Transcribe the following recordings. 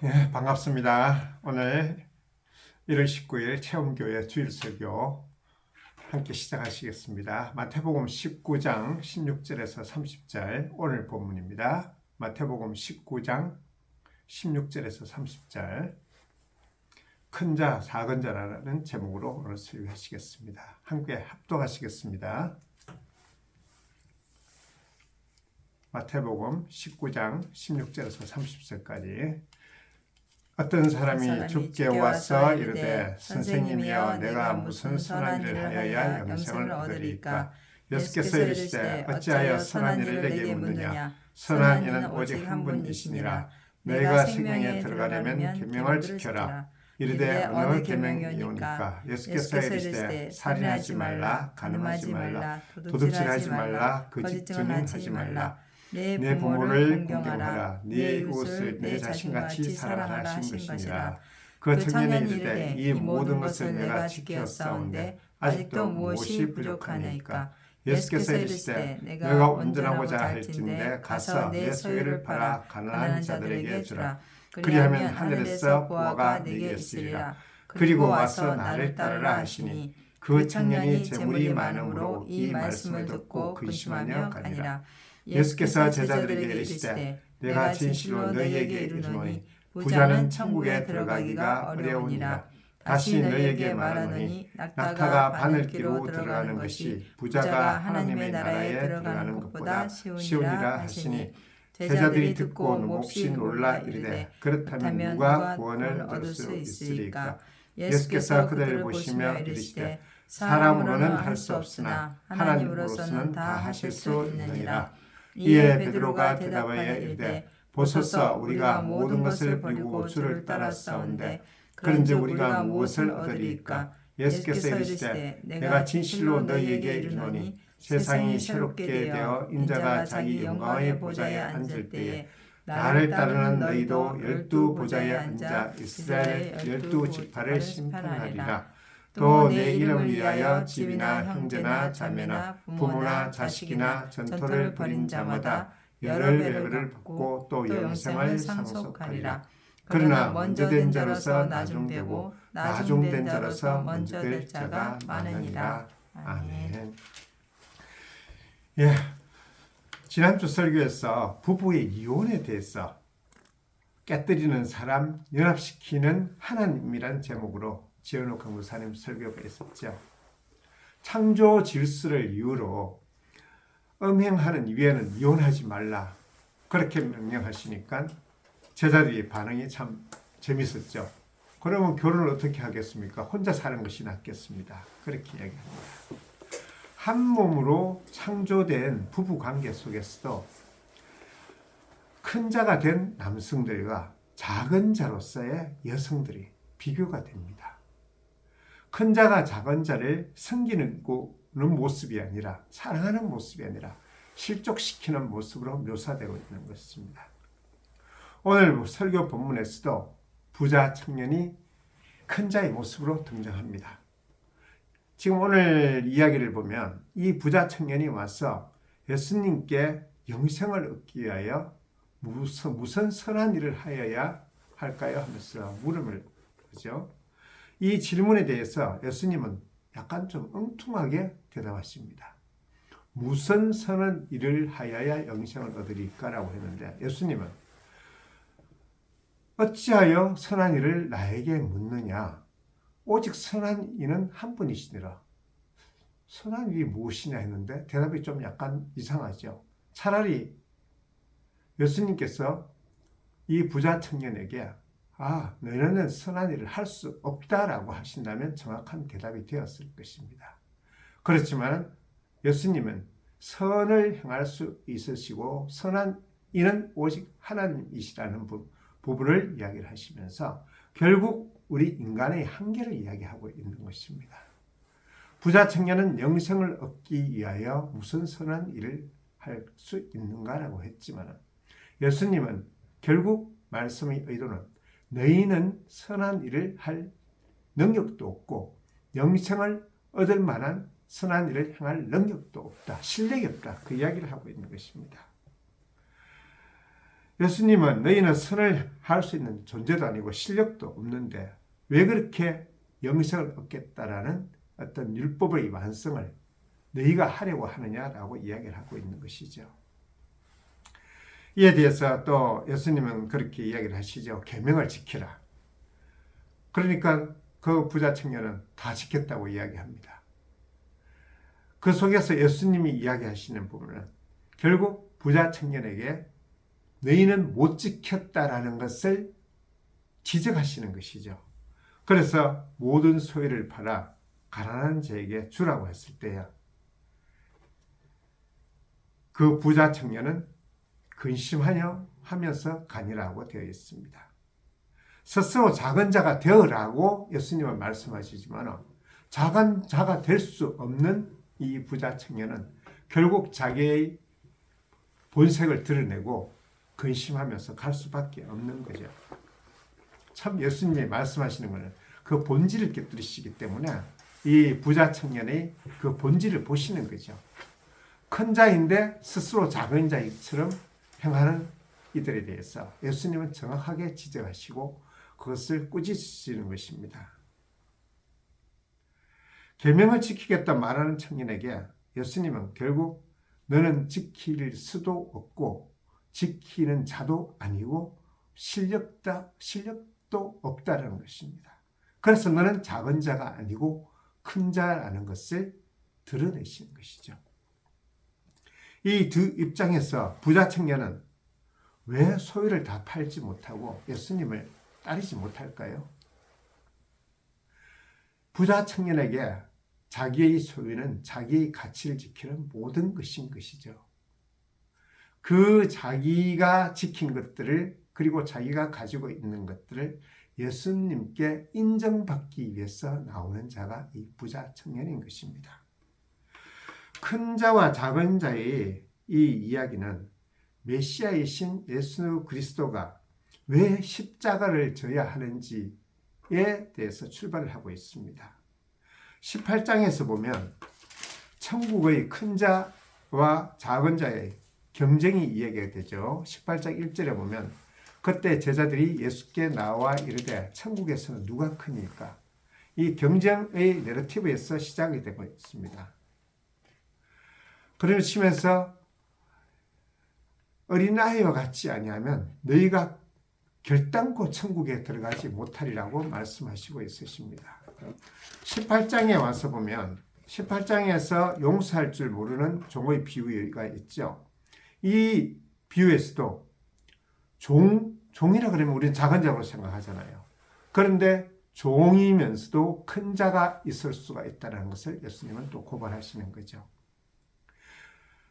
반갑습니다. 오늘 1월 19일 체험교회 주일설교 함께 시작하시겠습니다. 마태복음 19장 16절에서 30절 오늘 본문입니다. 마태복음 19장 16절에서 30절 큰 자, 작은 자라는 제목으로 오늘 설교하시겠습니다. 함께 합독하시겠습니다. 마태복음 19장 16절에서 30절까지 어떤 사람이 주께 와서 이르되 선생님이여 내가 무슨 선한 일을 하여야 영생을 얻으리까? 예수께서 이르시되 어찌하여 선한 일을 내게 묻느냐? 선한 이는 오직 한 분이시니라. 너희가 생명에 들어가려면 계명을 지켜라. 이르되 어느 계명이오니까? 예수께서 이르시되 살인하지 말라, 간음하지 말라, 도둑질하지 말라, 거짓 증언하지 말라. 내 부모를 공경하라. 네 이웃을 내 자신같이 사랑하라 하신 것이니라. 그 청년이 이르되 이 모든 것을 내가 지켰사온데 아직도 무엇이 부족하니까? 예수께서 이르시되 내가 온전하고자 할진대 가서 내 소유를 팔아 가난한 자들에게 주라. 그리하면 하늘에서 보화가 네게 있으리라. 그리고 와서 나를 따르라 하시니 그 청년이 재물이 많음으로 이 말씀을 듣고 근심하며 가니라. 예수께서 제자들에게 이르시되 내가 진실로 너희에게 이르노니 부자는 천국에 들어가기가 어려우니라. 다시 너희에게 말하노니 낙타가 바늘기로 들어가는 것이 부자가 하나님의 나라에 들어가는 것보다 쉬우니라 하시니 제자들이 듣고 몹시 놀라 이르되 그렇다면 누가 구원을 얻을 수 있으리까? 예수께서 그들을 보시며 이르시되 사람으로는 할 수 없으나 하나님으로서는 다 하실 수 있느니라. 이에 베드로가 대답하여 이르되 보소서 우리가 모든 것을 버리고 주를 따랐사온데 그런즉 우리가 무엇을 얻으리까? 예수께서 이르시되 내가 진실로 너희에게 이르노니 세상이 새롭게 되어 인자가 자기 영광의 보좌에 앉을 때에 나를 따르는 너희도 12 보좌에 앉아 이스라엘 12 지파를 심판하리라. 또 내 이름을 위하여 집이나 형제나 자매나 부모나 자식이나 전토를 벌인 자마다 열흘 배를 받고 또 영생을 상속하리라. 그러나 먼저 된 자로서 나중되고 나중된 자로서 먼저 될 자가 많으니라. 아멘. 지난주 설교에서 부부의 이혼에 대해서 깨뜨리는 사람, 연합시키는 하나님이란 제목으로 지현욱 강도사님 설교가 있었죠. 창조 질서를 이유로 음행하는 이외에는 이혼하지 말라 그렇게 명령하시니까 제자들의 반응이 참 재밌었죠. 그러면 결혼을 어떻게 하겠습니까? 혼자 사는 것이 낫겠습니다. 그렇게 이야기합니다. 한 몸으로 창조된 부부 관계 속에서도 큰 자가 된 남성들과 작은 자로서의 여성들이 비교가 됩니다. 큰 자가 작은 자를 섬기는 모습이 아니라 사랑하는 모습이 아니라 실족시키는 모습으로 묘사되고 있는 것입니다. 오늘 설교 본문에서도 부자 청년이 큰 자의 모습으로 등장합니다. 지금 오늘 이야기를 보면 이 부자 청년이 와서 예수님께 영생을 얻기 위하여 무슨 선한 일을 하여야 할까요? 하면서 물음을 하죠. 이 질문에 대해서 예수님은 약간 좀 엉뚱하게 대답하십니다. 무슨 선한 일을 하여야 영생을 얻으리까라고 했는데 예수님은 어찌하여 선한 일을 나에게 묻느냐? 오직 선한 이는 한 분이시니라. 선한 일이 무엇이냐 했는데 대답이 좀 약간 이상하죠. 차라리 예수님께서 이 부자 청년에게 너희는 선한 일을 할 수 없다라고 하신다면 정확한 대답이 되었을 것입니다. 그렇지만 예수님은 선을 행할 수 있으시고 선한 이는 오직 하나님이시라는 부분을 이야기를 하시면서 결국 우리 인간의 한계를 이야기하고 있는 것입니다. 부자 청년은 영생을 얻기 위하여 무슨 선한 일을 할 수 있는가라고 했지만 예수님은 결국 말씀의 의도는 너희는 선한 일을 할 능력도 없고 영생을 얻을 만한 선한 일을 행할 능력도 없다. 실력이 없다. 그 이야기를 하고 있는 것입니다. 예수님은 너희는 선을 할 수 있는 존재도 아니고 실력도 없는데 왜 그렇게 영생을 얻겠다라는 어떤 율법의 완성을 너희가 하려고 하느냐라고 이야기를 하고 있는 것이죠. 이에 대해서 또 예수님은 그렇게 이야기를 하시죠. 계명을 지키라. 그러니까 그 부자 청년은 다 지켰다고 이야기합니다. 그 속에서 예수님이 이야기하시는 부분은 결국 부자 청년에게 너희는 못 지켰다라는 것을 지적하시는 것이죠. 그래서 모든 소유를 팔아 가난한 자에게 주라고 했을 때야 그 부자 청년은 근심하여 하면서 가니라고 되어 있습니다. 스스로 작은 자가 되어라고 예수님은 말씀하시지만 작은 자가 될 수 없는 이 부자 청년은 결국 자기의 본색을 드러내고 근심하면서 갈 수밖에 없는 거죠. 참 예수님이 말씀하시는 것은 그 본질을 깨뜨리시기 때문에 이 부자 청년의 그 본질을 보시는 거죠. 큰 자인데 스스로 작은 자처럼 행하는 이들에 대해서 예수님은 정확하게 지적하시고 그것을 꾸짖으시는 것입니다. 계명을 지키겠다 말하는 청년에게 예수님은 결국 너는 지킬 수도 없고 지키는 자도 아니고 실력도 없다는 것입니다. 그래서 너는 작은 자가 아니고 큰 자라는 것을 드러내시는 것이죠. 이 두 입장에서 부자 청년은 왜 소유를 다 팔지 못하고 예수님을 따르지 못할까요? 부자 청년에게 자기의 소유는 자기의 가치를 지키는 모든 것인 것이죠. 그 자기가 지킨 것들을 그리고 자기가 가지고 있는 것들을 예수님께 인정받기 위해서 나오는 자가 이 부자 청년인 것입니다. 큰 자와 작은 자의 이 이야기는 메시아이신 예수 그리스도가 왜 십자가를 져야 하는지에 대해서 출발을 하고 있습니다. 18장에서 보면 천국의 큰 자와 작은 자의 경쟁이 이야기가 되죠. 18장 1절에 보면 그때 제자들이 예수께 나와 이르되 천국에서는 누가 크니까? 이 경쟁의 내러티브에서 시작이 되고 있습니다. 그러시면서 어린아이와 같지 아니하면 너희가 결단코 천국에 들어가지 못하리라고 말씀하시고 있으십니다. 18장에 와서 보면 18장에서 용서할 줄 모르는 종의 비유가 있죠. 이 비유에서도 종이라 그러면 우리는 작은 자로 생각하잖아요. 그런데 종이면서도 큰 자가 있을 수가 있다는 것을 예수님은 또 고발하시는 거죠.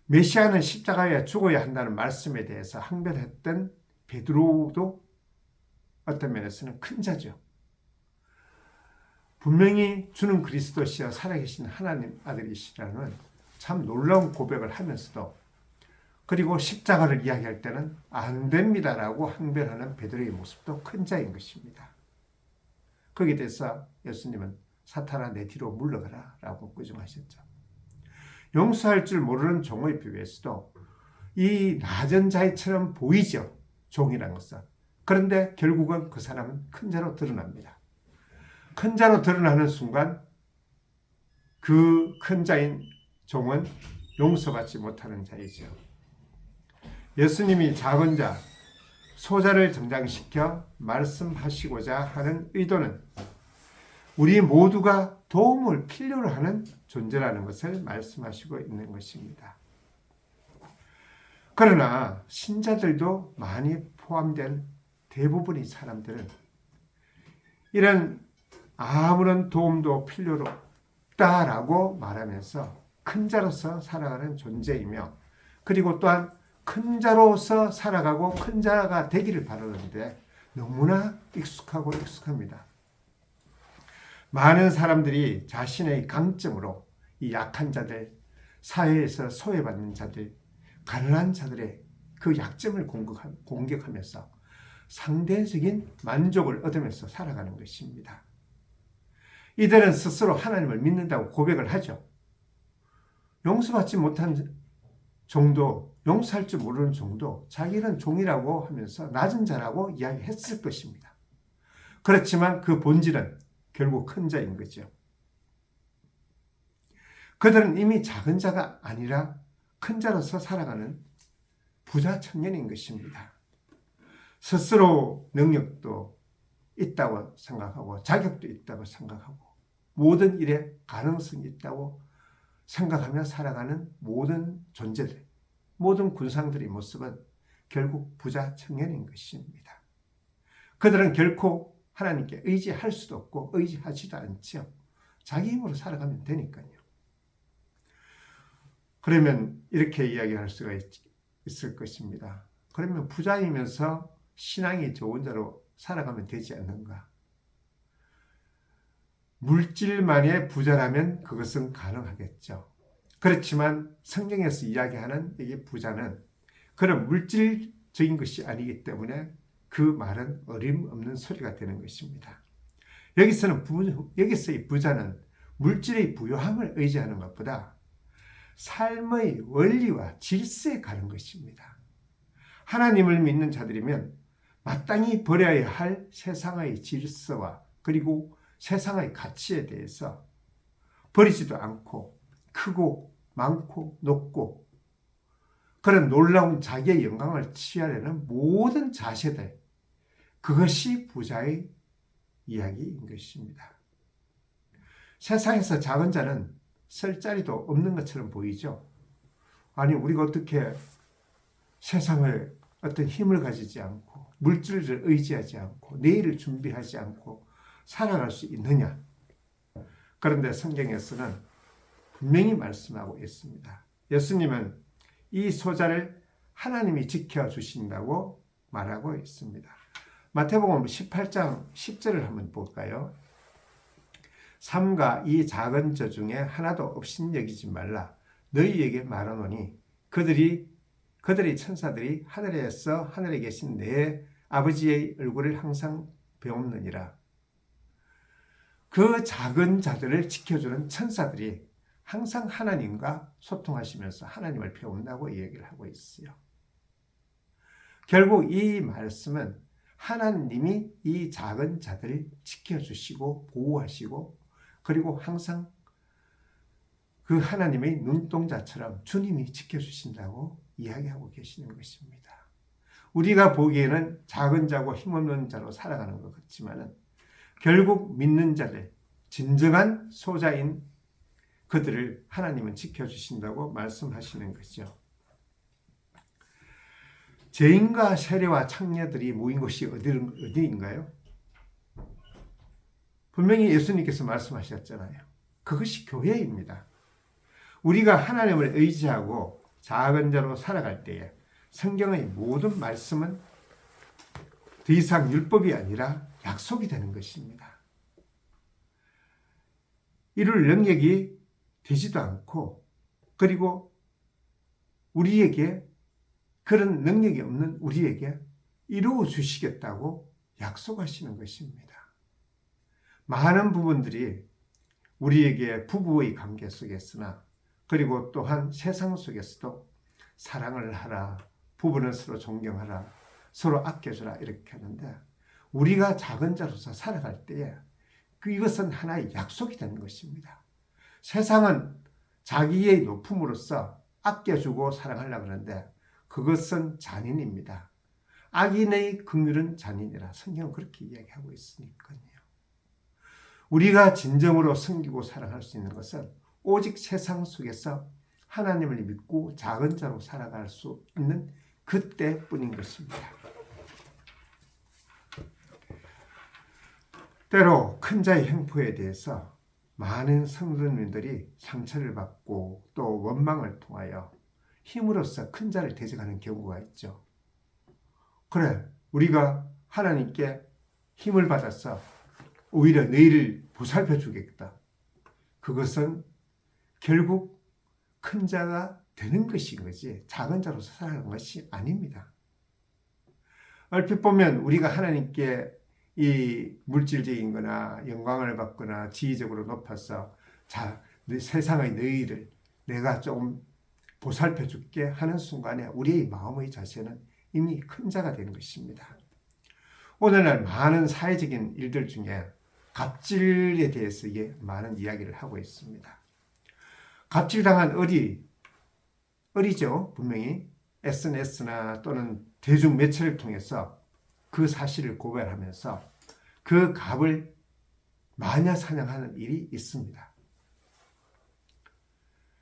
메시아는 십자가에 죽어야 한다는 말씀에 대해서 항변했던 베드로도 어떤 면에서는 큰 자죠. 분명히 주는 그리스도시여 살아계신 하나님 아들이시라는 참 놀라운 고백을 하면서도 그리고 십자가를 이야기할 때는 안 됩니다라고 항변하는 베드로의 모습도 큰 자인 것입니다. 거기에 대해서 예수님은 사탄아 내 뒤로 물러가라 라고 꾸중하셨죠. 용서할 줄 모르는 종의 비유에서도 이 낮은 자처럼 보이죠. 종이라는 것은. 그런데 결국은 그 사람은 큰 자로 드러납니다. 큰 자로 드러나는 순간 그 큰 자인 종은 용서받지 못하는 자이죠. 예수님이 작은 자, 소자를 등장시켜 말씀하시고자 하는 의도는 우리 모두가 도움을 필요로 하는 존재라는 것을 말씀하시고 있는 것입니다. 그러나 신자들도 많이 포함된 대부분의 사람들은 이런 아무런 도움도 필요로 없다라고 말하면서 큰 자로서 살아가는 존재이며 그리고 또한 큰 자로서 살아가고 큰 자가 되기를 바라는데 너무나 익숙합니다. 많은 사람들이 자신의 강점으로 이 약한 자들, 사회에서 소외받는 자들, 가난한 자들의 그 약점을 공격하면서 상대적인 만족을 얻으면서 살아가는 것입니다. 이들은 스스로 하나님을 믿는다고 고백을 하죠. 용서받지 못한 종도 용서할 줄 모르는 정도, 자기는 종이라고 하면서 낮은 자라고 이야기했을 것입니다. 그렇지만 그 본질은 결국 큰 자인 거죠. 그들은 이미 작은 자가 아니라 큰 자로서 살아가는 부자 청년인 것입니다. 스스로 능력도 있다고 생각하고 자격도 있다고 생각하고 모든 일에 가능성이 있다고 생각하며 살아가는 모든 존재들, 모든 군상들의 모습은 결국 부자 청년인 것입니다. 그들은 결코 하나님께 의지할 수도 없고 의지하지도 않죠. 자기 힘으로 살아가면 되니까요. 그러면 이렇게 이야기할 수가 있을 것입니다. 그러면 부자이면서 신앙이 좋은 자로 살아가면 되지 않는가? 물질만의 부자라면 그것은 가능하겠죠. 그렇지만 성경에서 이야기하는 이 부자는 그런 물질적인 것이 아니기 때문에 그 말은 어림없는 소리가 되는 것입니다. 여기서의 부자는 물질의 부요함을 의지하는 것보다 삶의 원리와 질서에 가는 것입니다. 하나님을 믿는 자들이면 마땅히 버려야 할 세상의 질서와 그리고 세상의 가치에 대해서 버리지도 않고 크고 많고 높고 그런 놀라운 자기의 영광을 취하려는 모든 자세들, 그것이 부자의 이야기인 것입니다. 세상에서 작은 자는 쓸 자리도 없는 것처럼 보이죠. 아니, 우리가 어떻게 세상을 어떤 힘을 가지지 않고 물질을 의지하지 않고 내일을 준비하지 않고 살아갈 수 있느냐. 그런데 성경에서는 분명히 말씀하고 있습니다. 예수님은 이 소자를 하나님이 지켜주신다고 말하고 있습니다. 마태복음 18장 10절을 한번 볼까요? 삼가 이 작은 저 중에 하나도 없인 여기지 말라. 너희에게 말하노니 그들의 천사들이 하늘에서 하늘에 계신 내 아버지의 얼굴을 항상 배움느니라. 그 작은 자들을 지켜주는 천사들이 항상 하나님과 소통하시면서 하나님을 배운다고 얘기를 하고 있어요. 결국 이 말씀은 하나님이 이 작은 자들을 지켜주시고 보호하시고 그리고 항상 그 하나님의 눈동자처럼 주님이 지켜주신다고 이야기하고 계시는 것입니다. 우리가 보기에는 작은 자고 힘없는 자로 살아가는 것 같지만 결국 믿는 자들, 진정한 소자인 그들을 하나님은 지켜주신다고 말씀하시는 것이죠. 죄인과 세리와 창녀들이 모인 곳이 어디인가요? 분명히 예수님께서 말씀하셨잖아요. 그것이 교회입니다. 우리가 하나님을 의지하고 작은 자로 살아갈 때에 성경의 모든 말씀은 더 이상 율법이 아니라 약속이 되는 것입니다. 이룰 능력이 되지도 않고 그리고 우리에게 그런 능력이 없는 우리에게 이루어 주시겠다고 약속하시는 것입니다. 많은 부분들이 우리에게 부부의 관계 속에서나 그리고 또한 세상 속에서도 사랑을 하라, 부부는 서로 존경하라, 서로 아껴주라 이렇게 하는데 우리가 작은 자로서 살아갈 때에 이것은 하나의 약속이 되는 것입니다. 세상은 자기의 높음으로써 아껴주고 사랑하려고 하는데 그것은 잔인입니다. 악인의 긍휼은 잔인이라 성경은 그렇게 이야기하고 있으니까요. 우리가 진정으로 섬기고 사랑할 수 있는 것은 오직 세상 속에서 하나님을 믿고 작은 자로 살아갈 수 있는 그때뿐인 것입니다. 때로 큰 자의 행포에 대해서 많은 성도님들이 상처를 받고 또 원망을 통하여 힘으로써 큰 자를 대적하는 경우가 있죠. 그래, 우리가 하나님께 힘을 받아서 오히려 너희를 보살펴 주겠다. 그것은 결국 큰 자가 되는 것인 거지 작은 자로서 살아가는 것이 아닙니다. 얼핏 보면 우리가 하나님께 이 물질적인 거나 영광을 받거나 지위적으로 높아서 세상의 너희를 내가 조금 보살펴 줄게 하는 순간에 우리의 마음의 자세는 이미 큰 자가 되는 것입니다. 오늘날 많은 사회적인 일들 중에 갑질에 대해서 많은 이야기를 하고 있습니다. 갑질당한 어리죠. 분명히 SNS나 또는 대중 매체를 통해서 그 사실을 고발하면서 그 갑을 마녀 사냥하는 일이 있습니다.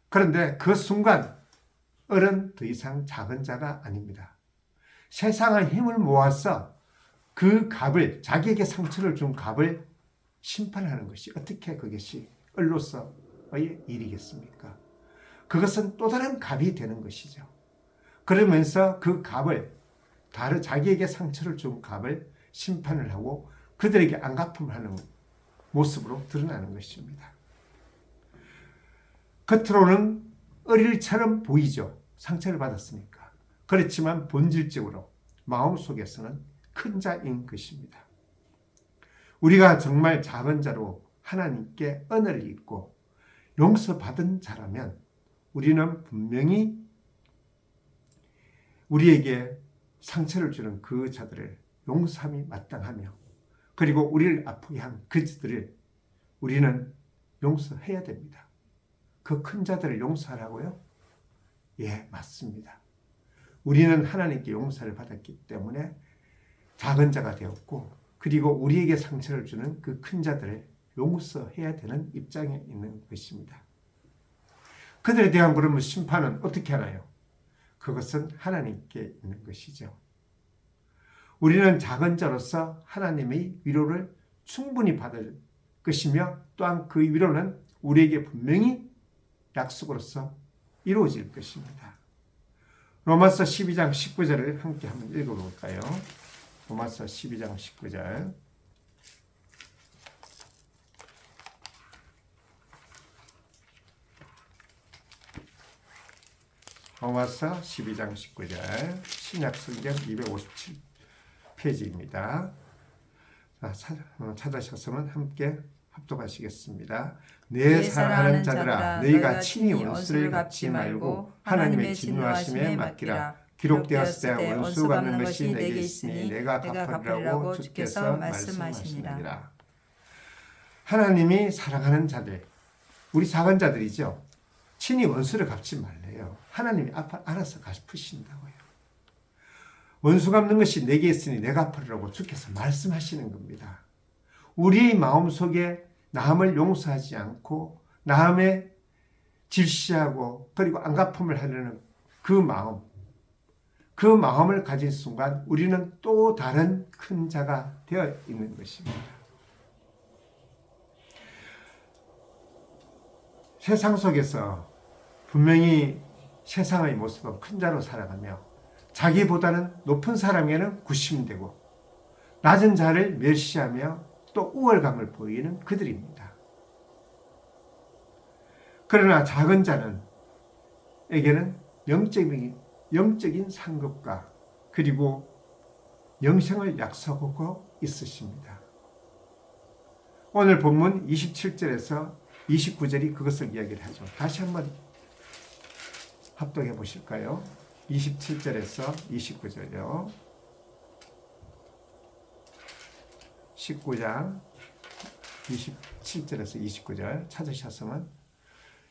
그런데 그 순간 어른 더 이상 작은 자가 아닙니다. 세상의 힘을 모아서 그 갑을, 자기에게 상처를 준 갑을 심판하는 것이 어떻게 그것이 을로서의 일이겠습니까? 그것은 또 다른 갑이 되는 것이죠. 그러면서 그 갑을, 자기에게 상처를 준 갑을 심판을 하고 그들에게 안갚음을 하는 모습으로 드러나는 것입니다. 겉으로는 어릴처럼 보이죠. 상처를 받았으니까. 그렇지만 본질적으로 마음속에서는 큰 자인 것입니다. 우리가 정말 작은 자로 하나님께 은혜를 입고 용서받은 자라면 우리는 분명히 우리에게 상처를 주는 그 자들을 용서함이 마땅하며 그리고 우리를 아프게 한 그 자들을 우리는 용서해야 됩니다. 그 큰 자들을 용서하라고요? 예, 맞습니다. 우리는 하나님께 용서를 받았기 때문에 작은 자가 되었고 그리고 우리에게 상처를 주는 그 큰 자들을 용서해야 되는 입장에 있는 것입니다. 그들에 대한 그러면 심판은 어떻게 하나요? 그것은 하나님께 있는 것이죠. 우리는 작은 자로서 하나님의 위로를 충분히 받을 것이며 또한 그 위로는 우리에게 분명히 약속으로서 이루어질 것입니다. 로마서 12장 19절을 함께 한번 읽어볼까요? 로마서 12장 19절. 로마서 12장 19절 신약성경 257페이지입니다. 찾으셨으면 함께 합독하시겠습니다. 내 사랑하는 자들아 너희가 친히 원수를 갚지 말고 하나님의 진노하심에 맡기라. 기록되었을 때 원수 갚는 것이 내게 있으니 내가 갚으리라고 주께서 말씀하시니라. 하나님이 사랑하는 자들, 우리 작은 자들이죠. 친히 원수를 갚지 말래요. 하나님이 알아서 갚으신다고요. 원수 갚는 것이 내게 있으니 내가 갚으리라고 주께서 말씀하시는 겁니다. 우리의 마음속에 남을 용서하지 않고 남의 질시하고 그리고 안갚음을 하려는 그 마음을 가진 순간 우리는 또 다른 큰 자가 되어 있는 것입니다. 세상 속에서 분명히 세상의 모습은 큰 자로 살아가며 자기보다는 높은 사람에게는 구심되고 낮은 자를 멸시하며 또 우월감을 보이는 그들입니다. 그러나 작은 자에게는 영적인 상급과 그리고 영생을 약속하고 있으십니다. 오늘 본문 27절에서 29절이 그것을 이야기를 하죠. 다시 한번 합독해 보실까요? 27절에서 29절요. 19장 27절에서 29절 찾으셨으면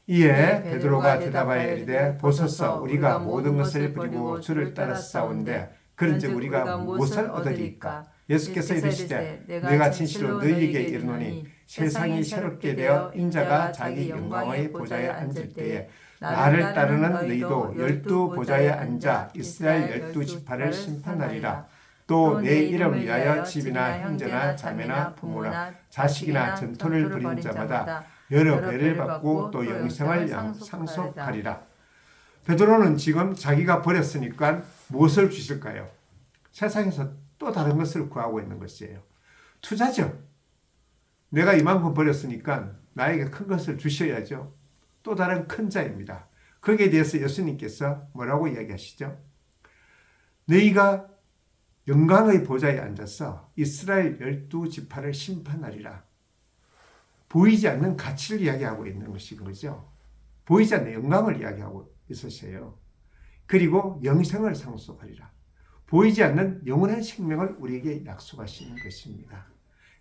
이에 베드로가 대답하여 이르되 보소서 우리가 모든 것을 버리고 주를 따라 싸운데 그런즉 우리가 무엇을 얻으리까? 예수께서 이르시되 내가 진실로 너희에게 이르노니 세상이 새롭게 되어 인자가 자기 영광의 보좌에 앉을 때에 나를 따르는 너희도 12 보좌에 앉아 이스라엘 12지파를 심판하리라. 또 내 이름을 위하여 집이나 형제나 자매나 부모나 자식이나 전토를 벌인 자마다 여러 배를 받고 또 영생을 상속하리라. 베드로는 지금 자기가 버렸으니까 무엇을 주실까요? 세상에서 또 다른 것을 구하고 있는 것이에요. 투자죠. 내가 이만큼 버렸으니까 나에게 큰 것을 주셔야죠. 또 다른 큰 자입니다. 거기에 대해서 예수님께서 뭐라고 이야기하시죠? 너희가 영광의 보좌에 앉아서 이스라엘 12지파를 심판하리라. 보이지 않는 가치를 이야기하고 있는 것인 거죠. 보이지 않는 영광을 이야기하고 있으세요. 그리고 영생을 상속하리라. 보이지 않는 영원한 생명을 우리에게 약속하시는 것입니다.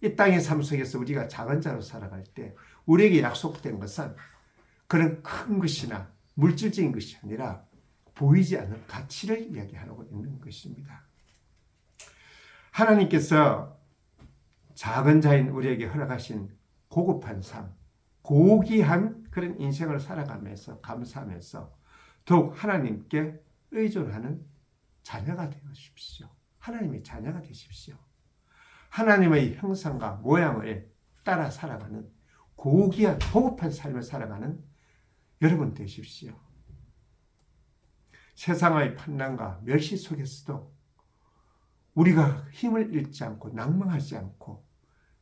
이 땅의 삶 속에서 우리가 작은 자로 살아갈 때 우리에게 약속된 것은 그런 큰 것이나 물질적인 것이 아니라 보이지 않는 가치를 이야기하고 있는 것입니다. 하나님께서 작은 자인 우리에게 허락하신 고급한 삶, 고귀한 그런 인생을 살아가면서 감사하면서 더욱 하나님께 의존하는 자녀가 되십시오. 하나님의 자녀가 되십시오. 하나님의 형상과 모양을 따라 살아가는 고귀한 고급한 삶을 살아가는 여러분 되십시오. 세상의 판단과 멸시 속에서도 우리가 힘을 잃지 않고 낭망하지 않고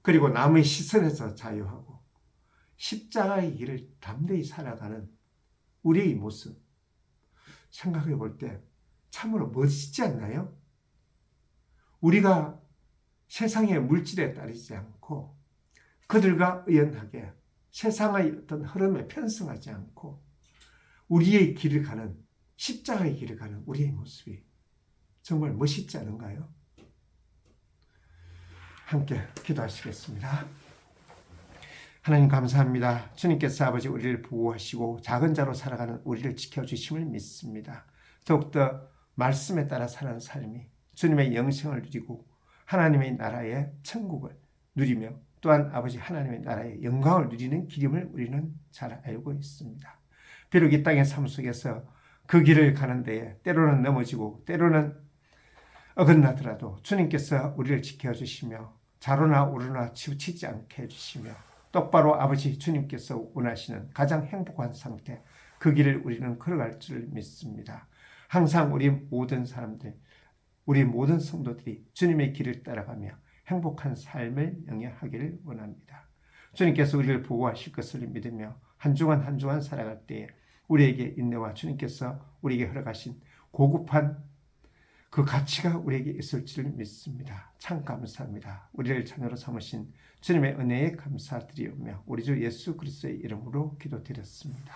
그리고 남의 시선에서 자유하고 십자가의 길을 담대히 살아가는 우리의 모습 생각해 볼 때 참으로 멋있지 않나요? 우리가 세상의 물질에 따르지 않고 그들과 의연하게 세상의 어떤 흐름에 편승하지 않고 우리의 길을 가는 십자가의 길을 가는 우리의 모습이 정말 멋있지 않은가요? 함께 기도하시겠습니다. 하나님 감사합니다. 주님께서 아버지 우리를 보호하시고 작은 자로 살아가는 우리를 지켜주심을 믿습니다. 더욱더 말씀에 따라 사는 삶이 주님의 영생을 누리고 하나님의 나라의 천국을 누리며 또한 아버지 하나님의 나라의 영광을 누리는 길임을 우리는 잘 알고 있습니다. 비록 이 땅의 삶 속에서 그 길을 가는 데에 때로는 넘어지고 때로는 어긋나더라도 주님께서 우리를 지켜주시며 좌로나 우로나 치우치지 않게 해주시며 똑바로 아버지 주님께서 원하시는 가장 행복한 상태 그 길을 우리는 걸어갈 줄 믿습니다. 항상 우리 모든 사람들 우리 모든 성도들이 주님의 길을 따라가며 행복한 삶을 영위하기를 원합니다. 주님께서 우리를 보호하실 것을 믿으며 한 주간 한 주간 살아갈 때에 우리에게 인내와 주님께서 우리에게 허락하신 고급한 그 가치가 우리에게 있을 줄 믿습니다. 참 감사합니다. 우리를 자녀로 삼으신 주님의 은혜에 감사드리오며 우리 주 예수 그리스도의 이름으로 기도드렸습니다.